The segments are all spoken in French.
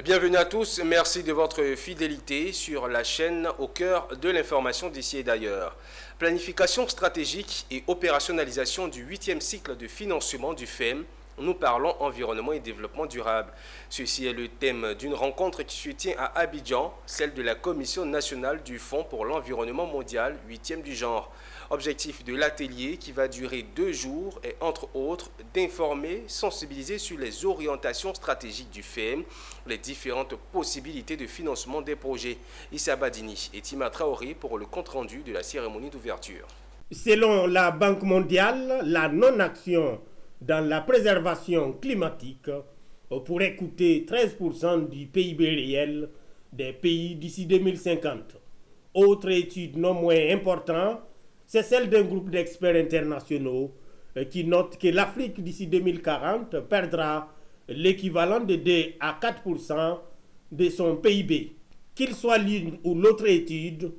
Bienvenue à tous, merci de votre fidélité sur la chaîne au cœur de l'information d'ici et d'ailleurs. Planification stratégique et opérationnalisation du 8e cycle de financement du FEM. Nous parlons environnement et développement durable. Ceci est le thème d'une rencontre qui se tient à Abidjan, celle de la Commission nationale du Fonds pour l'environnement mondial, 8e du genre. Objectif de l'atelier qui va durer 2 jours est entre autres d'informer, sensibiliser sur les orientations stratégiques du FEM, les différentes possibilités de financement des projets. Issa Badini et Tima Traoré pour le compte-rendu de la cérémonie d'ouverture. Selon la Banque mondiale, la non-action dans la préservation climatique pourrait coûter 13% du PIB réel des pays d'ici 2050. Autre étude non moins importante, c'est celle d'un groupe d'experts internationaux qui note que l'Afrique d'ici 2040 perdra l'équivalent de 2 à 4% de son PIB. Qu'il soit l'une ou l'autre étude,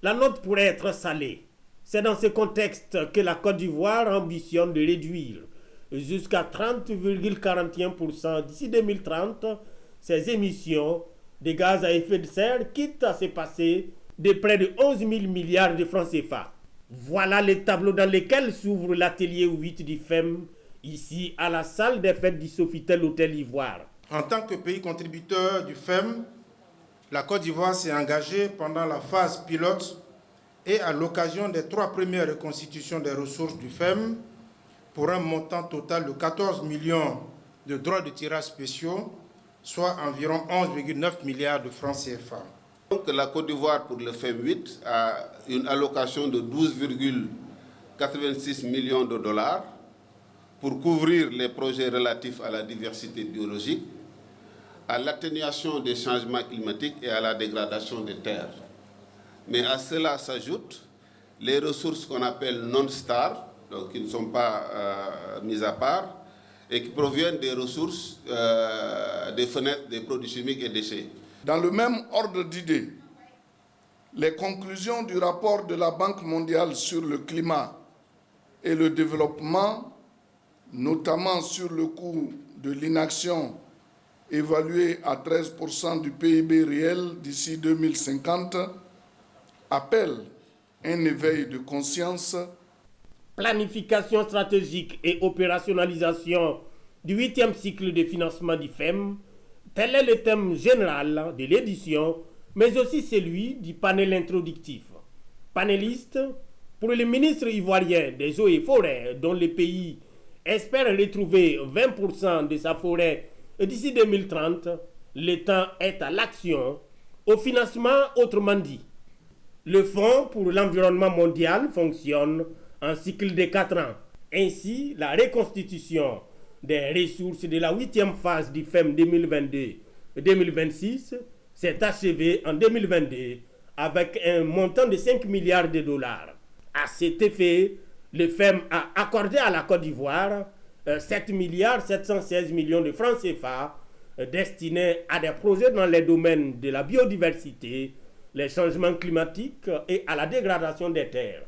la note pourrait être salée. C'est dans ce contexte que la Côte d'Ivoire ambitionne de réduire jusqu'à 30,41% d'ici 2030 ses émissions de gaz à effet de serre, quitte à se passer de près de 11 000 milliards de francs CFA. Voilà les tableaux dans lesquels s'ouvre l'atelier 8 du FEM, ici à la salle des fêtes du Sofitel Hôtel Ivoire. En tant que pays contributeur du FEM, la Côte d'Ivoire s'est engagée pendant la phase pilote et à l'occasion des 3 premières reconstitutions des ressources du FEM pour un montant total de 14 millions de droits de tirage spéciaux, soit environ 11,9 milliards de francs CFA. Donc la Côte d'Ivoire pour le FEM 8 a une allocation de 12,86 millions de dollars pour couvrir les projets relatifs à la diversité biologique, à l'atténuation des changements climatiques et à la dégradation des terres. Mais à cela s'ajoutent les ressources qu'on appelle non-stars, donc qui ne sont pas mises à part, et qui proviennent des ressources des fenêtres, des produits chimiques et déchets. Dans le même ordre d'idées, les conclusions du rapport de la Banque mondiale sur le climat et le développement, notamment sur le coût de l'inaction évalué à 13% du PIB réel d'ici 2050, appellent un éveil de conscience. Planification stratégique et opérationnalisation du 8e cycle de financement du FEM, tel est le thème général de l'édition, mais aussi celui du panel introductif. Panéliste, pour le ministre ivoirien des Eaux et Forêts, dont le pays espère retrouver 20% de sa forêt d'ici 2030, le temps est à l'action, au financement autrement dit. Le Fonds pour l'environnement mondial fonctionne en cycle de 4 ans. Ainsi, la reconstitution des ressources de la 8e phase du FEM 2022-2026 s'est achevée en 2022 avec un montant de 5 milliards de dollars. À cet effet, le FEM a accordé à la Côte d'Ivoire 7 milliards 716 millions de francs CFA destinés à des projets dans les domaines de la biodiversité, les changements climatiques et à la dégradation des terres.